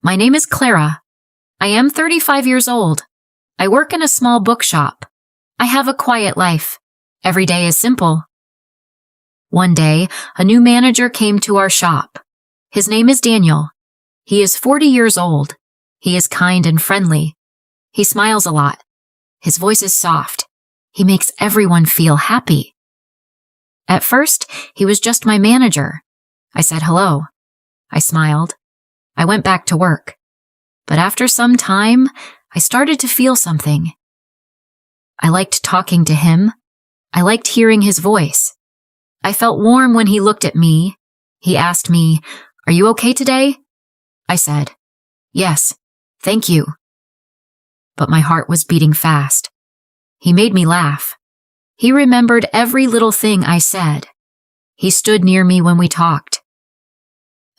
My name is Clara. I am 35 years old. I work in a small bookshop. I have a quiet life. Every day is simple. One day, a new manager came to our shop. His name is Daniel. He is 40 years old. He is kind and friendly. He smiles a lot. His voice is soft. He makes everyone feel happy. At first, he was just my manager. I said hello. I smiled. I went back to work. But after some time, I started to feel something. I liked talking to him. I liked hearing his voice. I felt warm when he looked at me. He asked me, "Are you okay today?" I said, "Yes, thank you." But my heart was beating fast. He made me laugh. He remembered every little thing I said. He stood near me when we talked.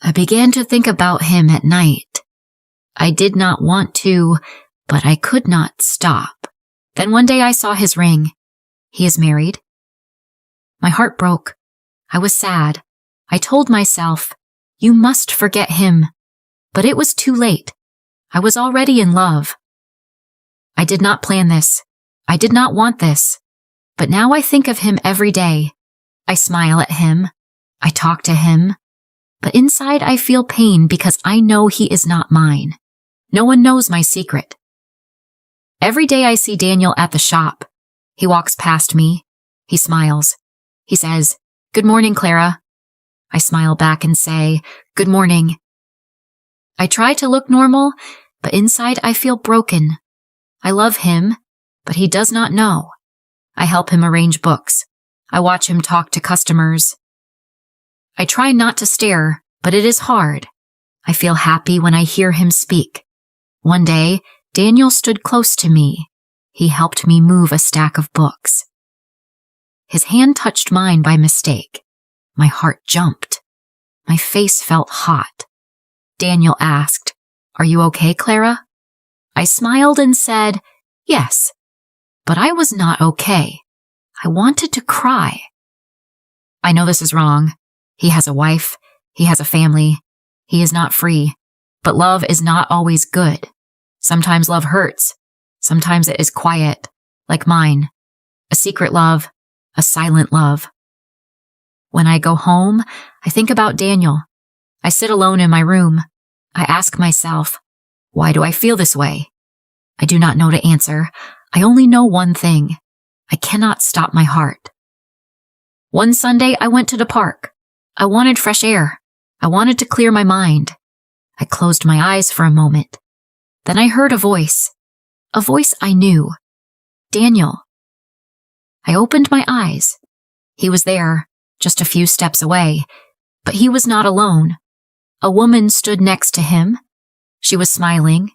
I began to think about him at night. I did not want to, but I could not stop. Then one day I saw his ring. He is married. My heart broke. I was sad. I told myself, "You must forget him." But it was too late. I was already in love. I did not plan this. I did not want this. But now I think of him every day. I smile at him. I talk to him. But inside I feel pain because I know he is not mine. No one knows my secret. Every day I see Daniel at the shop. He walks past me. He smiles. He says, "Good morning, Clara." I smile back and say, "Good morning." I try to look normal, but inside I feel broken. I love him, but he does not know. I help him arrange books. I watch him talk to customers. I try not to stare, but it is hard. I feel happy when I hear him speak. One day, Daniel stood close to me. He helped me move a stack of books. His hand touched mine by mistake. My heart jumped. My face felt hot. Daniel asked, "Are you okay, Clara?" I smiled and said, "Yes." But I was not okay. I wanted to cry. I know this is wrong. He has a wife. He has a family. He is not free. But love is not always good. Sometimes love hurts. Sometimes it is quiet, like mine. A secret love, a silent love. When I go home, I think about Daniel. I sit alone in my room. I ask myself, why do I feel this way? I do not know to answer. I only know one thing. I cannot stop my heart. One Sunday, I went to the park. I wanted fresh air. I wanted to clear my mind. I closed my eyes for a moment. Then I heard a voice I knew. Daniel. I opened my eyes. He was there, just a few steps away, but he was not alone. A woman stood next to him. She was smiling.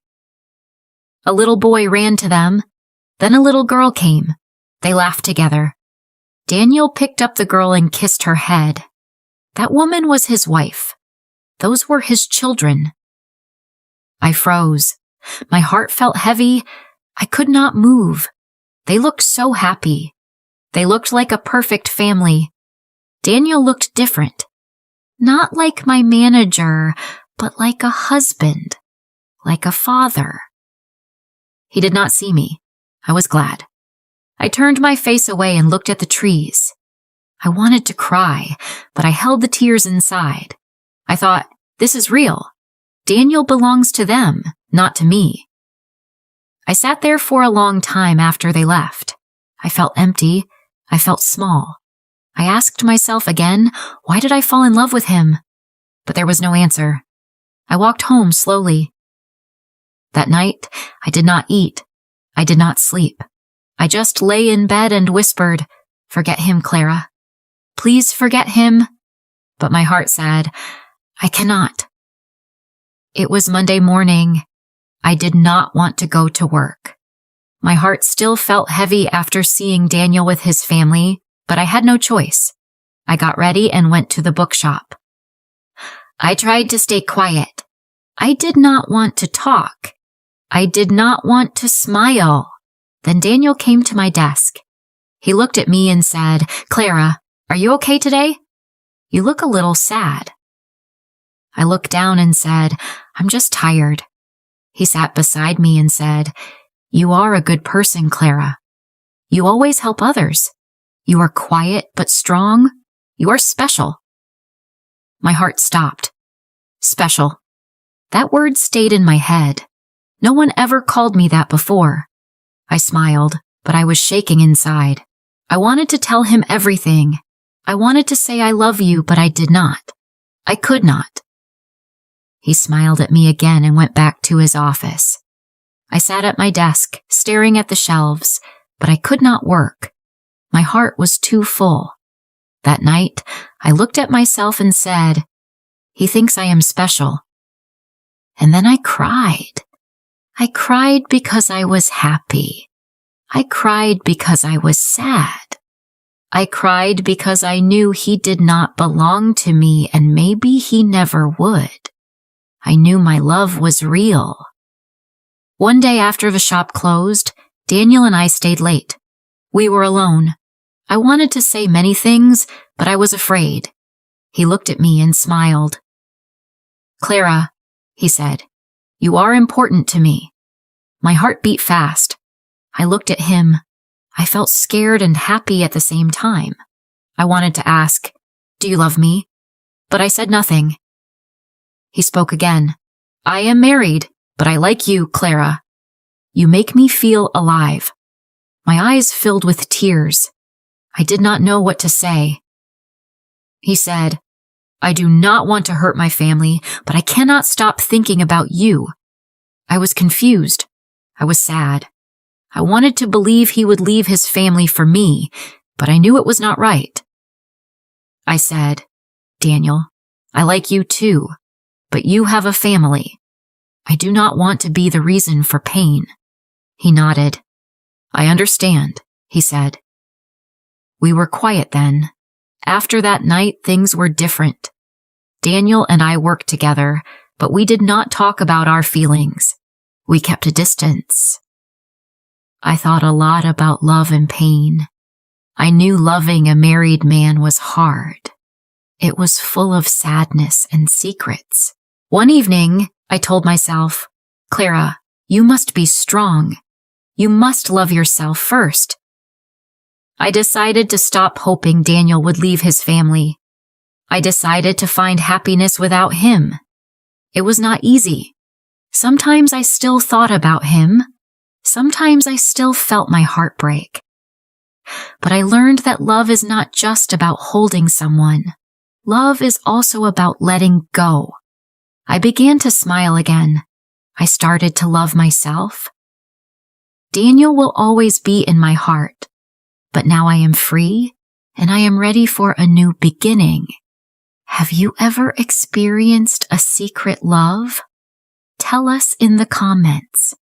A little boy ran to them. Then a little girl came. They laughed together. Daniel picked up the girl and kissed her head. That woman was his wife. Those were his children. I froze. My heart felt heavy. I could not move. They looked so happy. They looked like a perfect family. Daniel looked different. Not like my manager, but like a husband, like a father. He did not see me. I was glad. I turned my face away and looked at the trees. I wanted to cry, but I held the tears inside. I thought, this is real. Daniel belongs to them, not to me. I sat there for a long time after they left. I felt empty. I felt small. I asked myself again, why did I fall in love with him? But there was no answer. I walked home slowly. That night, I did not eat. I did not sleep. I just lay in bed and whispered, "Forget him, Clara. Please forget him." But my heart said, I cannot. It was Monday morning. I did not want to go to work. My heart still felt heavy after seeing Daniel with his family, but I had no choice. I got ready and went to the bookshop. I tried to stay quiet. I did not want to talk. I did not want to smile. Then Daniel came to my desk. He looked at me and said, "Clara, are you okay today? You look a little sad." I looked down and said, I'm just tired. He sat beside me and said, "You are a good person, Clara. You always help others. You are quiet but strong. You are special." My heart stopped. Special. That word stayed in my head. No one ever called me that before. I smiled, but I was shaking inside. I wanted to tell him everything. I wanted to say I love you, but I did not. I could not. He smiled at me again and went back to his office. I sat at my desk, staring at the shelves, but I could not work. My heart was too full. That night, I looked at myself and said, "He thinks I am special." And then I cried. I cried because I was happy. I cried because I was sad. I cried because I knew he did not belong to me and maybe he never would. I knew my love was real. One day after the shop closed, Daniel and I stayed late. We were alone. I wanted to say many things, but I was afraid. He looked at me and smiled. "Clara," he said, "you are important to me." My heart beat fast. I looked at him. I felt scared and happy at the same time. I wanted to ask, "Do you love me?" But I said nothing. He spoke again. "I am married, but I like you, Clara. You make me feel alive." My eyes filled with tears. I did not know what to say. He said, "I do not want to hurt my family, but I cannot stop thinking about you." I was confused. I was sad. I wanted to believe he would leave his family for me, but I knew it was not right. I said, "Daniel, I like you too, but you have a family. I do not want to be the reason for pain." He nodded. "I understand," he said. We were quiet then. After that night, things were different. Daniel and I worked together, but we did not talk about our feelings. We kept a distance. I thought a lot about love and pain. I knew loving a married man was hard. It was full of sadness and secrets. One evening, I told myself, "Clara, you must be strong. You must love yourself first." I decided to stop hoping Daniel would leave his family. I decided to find happiness without him. It was not easy. Sometimes I still thought about him. Sometimes I still felt my heart break. But I learned that love is not just about holding someone. Love is also about letting go. I began to smile again. I started to love myself. Daniel will always be in my heart, but now I am free and I am ready for a new beginning. Have you ever experienced a secret love? Tell us in the comments.